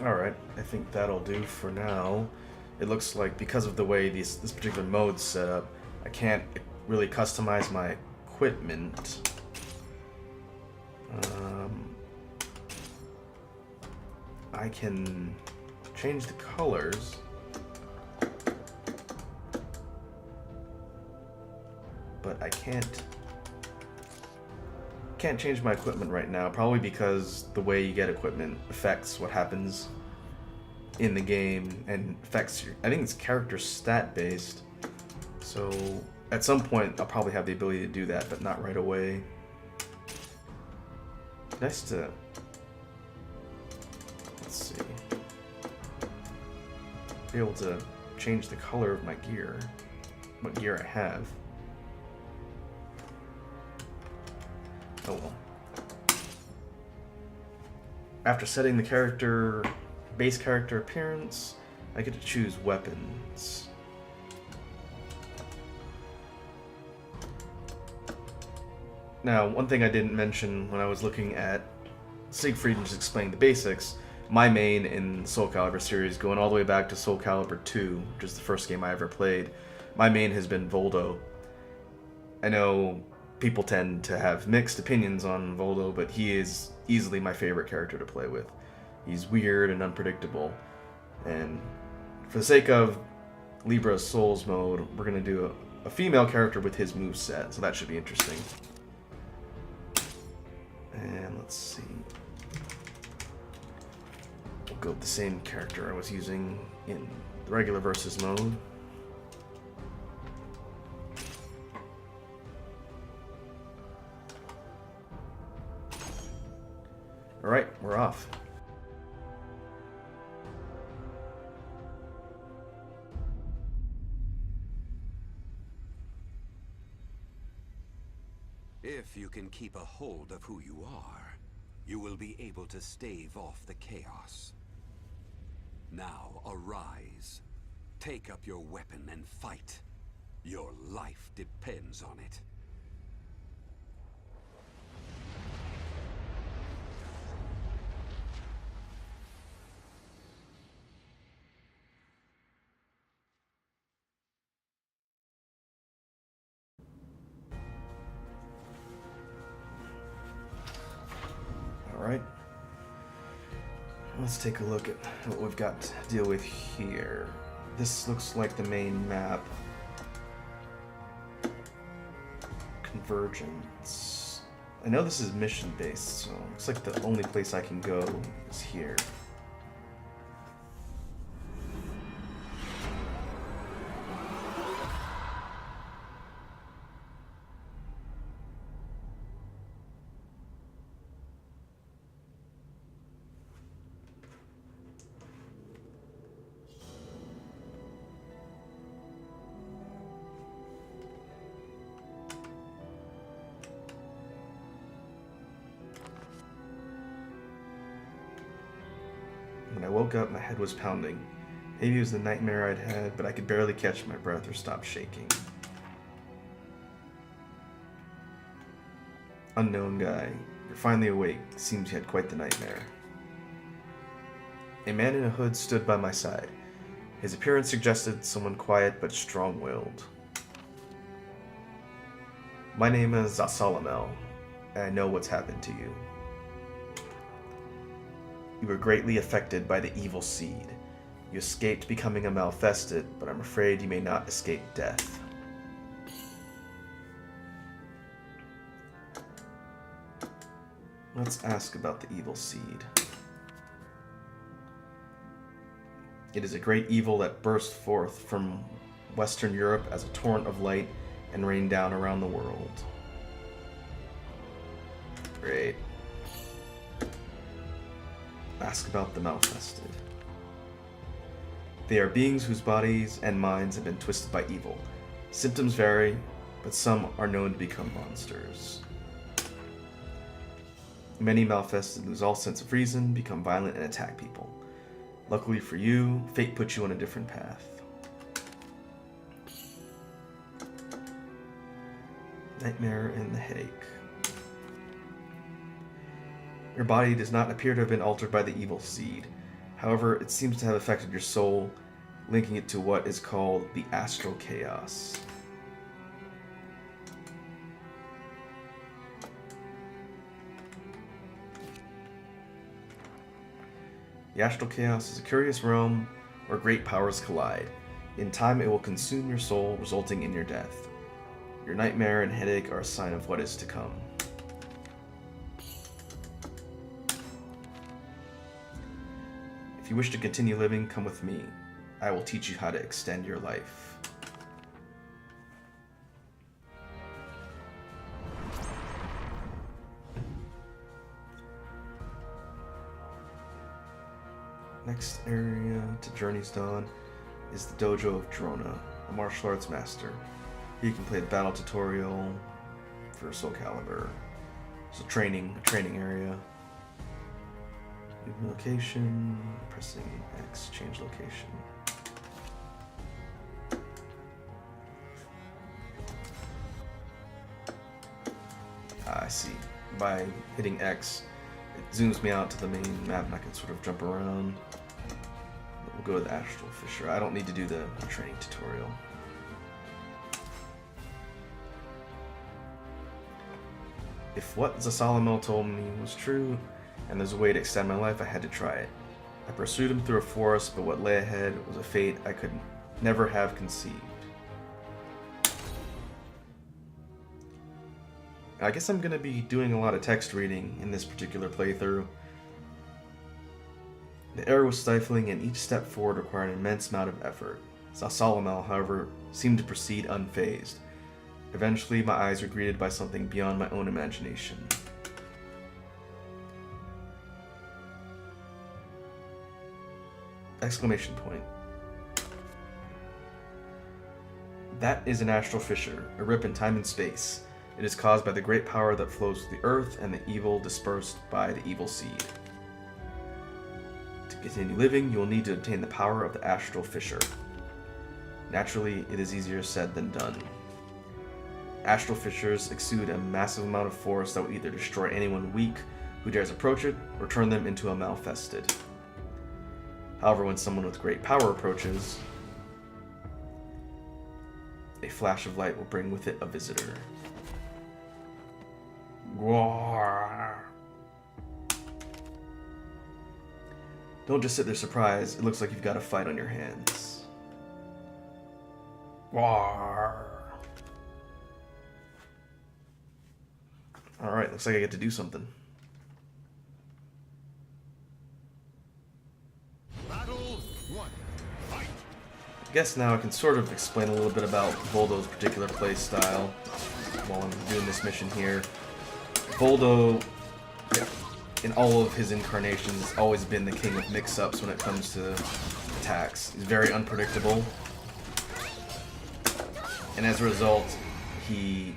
Alright, I think that'll do for now. It looks like because of the way this particular mode's set up, I can't really customize my equipment. I can change the colors. But I can't change my equipment right now, probably because the way you get equipment affects what happens in the game and affects your, I think it's character stat based. So at some point I'll probably have the ability to do that, but not right away. Nice to, let's see, be able to change the color of my gear, what gear I have. Oh well. After setting the base character appearance, I get to choose weapons. Now, one thing I didn't mention when I was looking at Siegfried and just explaining the basics, my main in Soul Calibur series, going all the way back to Soul Calibur 2, which is the first game I ever played, my main has been Voldo. I know people tend to have mixed opinions on Voldo, but he is easily my favorite character to play with. He's weird and unpredictable, and for the sake of Libra of Soul's mode, we're going to do a female character with his moveset, so that should be interesting. And let's see. We'll go with the same character I was using in the regular versus mode. Alright, we're off. If you can keep a hold of who you are, you will be able to stave off the chaos. Now arise. Take up your weapon and fight. Your life depends on it. Alright. Let's take a look at what we've got to deal with here. This looks like the main map. Convergence. I know this is mission based, so it looks like the only place I can go is here. When I woke up, my head was pounding. Maybe it was the nightmare I'd had, but I could barely catch my breath or stop shaking. Unknown guy, you're finally awake. Seems you had quite the nightmare. A man in a hood stood by my side. His appearance suggested someone quiet but strong-willed. My name is Zasalamel, and I know what's happened to you. You were greatly affected by the evil seed. You escaped becoming a Malfested, but I'm afraid you may not escape death. Let's ask about the evil seed. It is a great evil that burst forth from Western Europe as a torrent of light and rained down around the world. Great. Ask about the Malfested. They are beings whose bodies and minds have been twisted by evil. Symptoms vary, but some are known to become monsters. Many Malfested lose all sense of reason, become violent, and attack people. Luckily for you, fate puts you on a different path. Nightmare and the headache. Your body does not appear to have been altered by the evil seed. However, it seems to have affected your soul, linking it to what is called the astral chaos. The astral chaos is a curious realm where great powers collide. In time, it will consume your soul, resulting in your death. Your nightmare and headache are a sign of what is to come. If you wish to continue living, come with me. I will teach you how to extend your life. Next area to Journey's Dawn is the Dojo of Drona, a martial arts master. Here you can play the battle tutorial for Soul Calibur. It's a training area. New location, pressing X, change location. I see. By hitting X, it zooms me out to the main map and I can sort of jump around. We'll go to the Astral Fissure. I don't need to do the training tutorial. If what Zasalamel told me was true, and there's a way to extend my life, I had to try it. I pursued him through a forest, but what lay ahead was a fate I could never have conceived. I guess I'm going to be doing a lot of text reading in this particular playthrough. The air was stifling, and each step forward required an immense amount of effort. Zasalamel, however, seemed to proceed unfazed. Eventually, my eyes were greeted by something beyond my own imagination. Exclamation point. That is an astral fissure, a rip in time and space. It is caused by the great power that flows through the earth and the evil dispersed by the evil seed. To continue living, you will need to obtain the power of the astral fissure. Naturally, it is easier said than done. Astral fissures exude a massive amount of force that will either destroy anyone weak who dares approach it, or turn them into a malfested. However, when someone with great power approaches, a flash of light will bring with it a visitor. Don't just sit there surprised. It looks like you've got a fight on your hands. Alright, looks like I get to do something. Battle 1. Fight. I guess now I can sort of explain a little bit about Voldo's particular play style while I'm doing this mission here. Voldo, in all of his incarnations, has always been the king of mix-ups when it comes to attacks. He's very unpredictable, and as a result, he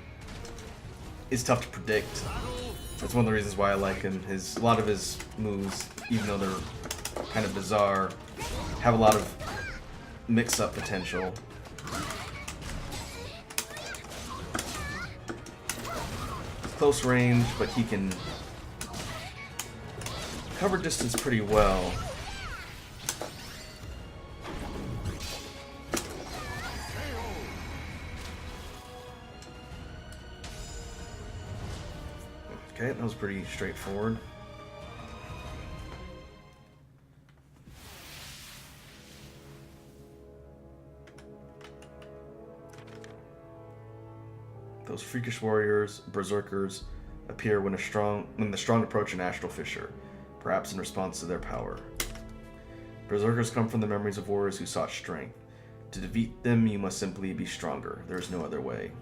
is tough to predict. That's one of the reasons why I like him. A lot of his moves, even though they're kind of bizarre, have a lot of mix-up potential. Close range, but he can cover distance pretty well. Okay, that was pretty straightforward. Those freakish warriors, berserkers, appear when the strong approach an astral fissure, perhaps in response to their power. Berserkers come from the memories of warriors who sought strength. To defeat them, you must simply be stronger. There is no other way.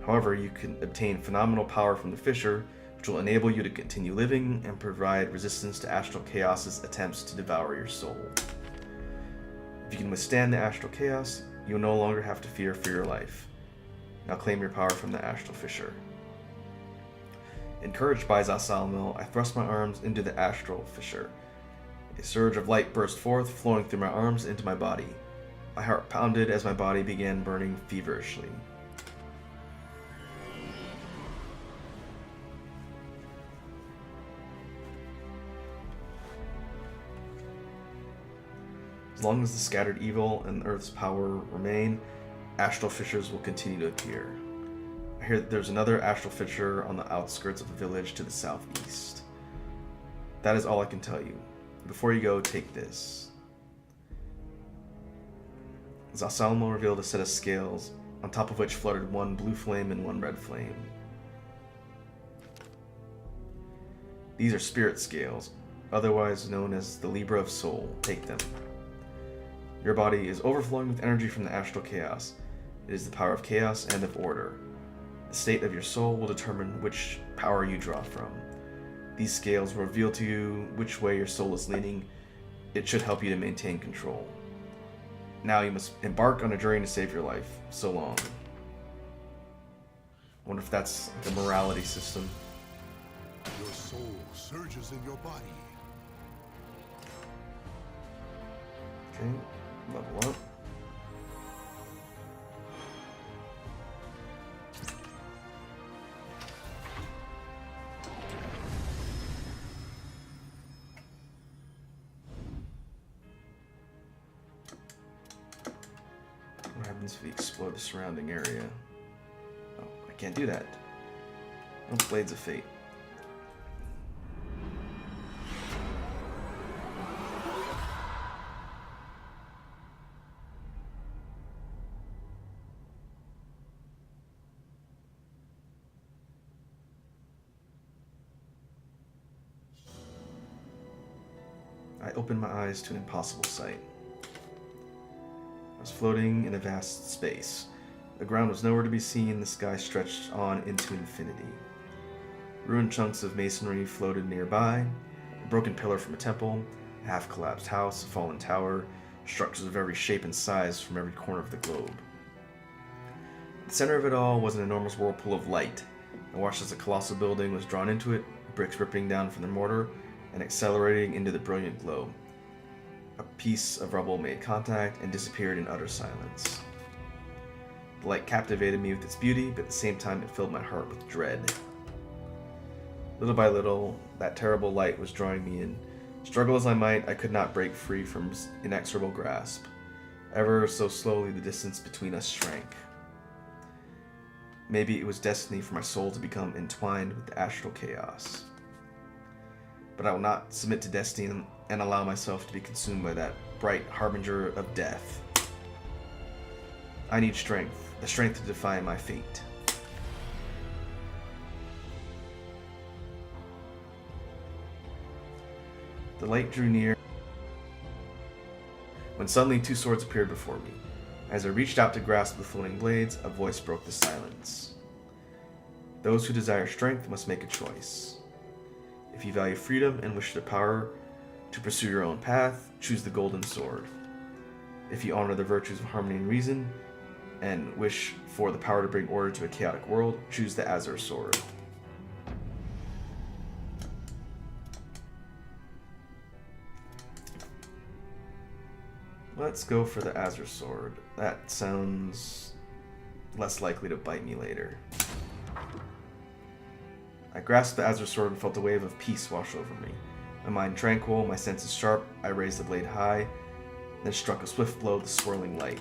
However, you can obtain phenomenal power from the fissure, which will enable you to continue living and provide resistance to Astral Chaos's attempts to devour your soul. If you can withstand the Astral Chaos, you will no longer have to fear for your life. Now claim your power from the Astral Fissure. Encouraged by Zasalamel, I thrust my arms into the Astral Fissure. A surge of light burst forth, flowing through my arms into my body. My heart pounded as my body began burning feverishly. long as the scattered evil and Earth's power remain, astral fissures will continue to appear. I hear that there's another astral fissure on the outskirts of the village to the southeast. That is all I can tell you. Before you go, take this. Zalsalmo revealed a set of scales, on top of which fluttered one blue flame and one red flame. These are spirit scales, otherwise known as the Libra of Soul. Take them. Your body is overflowing with energy from the astral chaos. It is the power of chaos and of order. The state of your soul will determine which power you draw from. These scales will reveal to you which way your soul is leaning. It should help you to maintain control. Now you must embark on a journey to save your life. So long. I wonder if that's the morality system. Your soul surges in your body. Okay, level up. What happens if we explode the surrounding area? Oh, I can't do that. Oh, Blades of Fate. I opened my eyes to an impossible sight. I was floating in a vast space. The ground was nowhere to be seen, the sky stretched on into infinity. Ruined chunks of masonry floated nearby, a broken pillar from a temple, a half-collapsed house, a fallen tower, structures of every shape and size from every corner of the globe. At the center of it all was an enormous whirlpool of light. I watched as a colossal building was drawn into it, bricks ripping down from the mortar and accelerating into the brilliant glow. A piece of rubble made contact and disappeared in utter silence. The light captivated me with its beauty, but at the same time it filled my heart with dread. Little by little, that terrible light was drawing me in. Struggle as I might, I could not break free from its inexorable grasp. Ever so slowly the distance between us shrank. Maybe it was destiny for my soul to become entwined with the astral chaos. But I will not submit to destiny and allow myself to be consumed by that bright harbinger of death. I need strength, the strength to defy my fate. The light drew near, when suddenly two swords appeared before me. As I reached out to grasp the floating blades, a voice broke the silence. Those who desire strength must make a choice. If you value freedom and wish the power to pursue your own path, choose the golden sword. If you honor the virtues of harmony and reason, and wish for the power to bring order to a chaotic world, choose the azure sword. Let's go for the azure sword. That sounds less likely to bite me later. I grasped the azure sword and felt a wave of peace wash over me. My mind tranquil, my senses sharp, I raised the blade high, then struck a swift blow with the swirling light.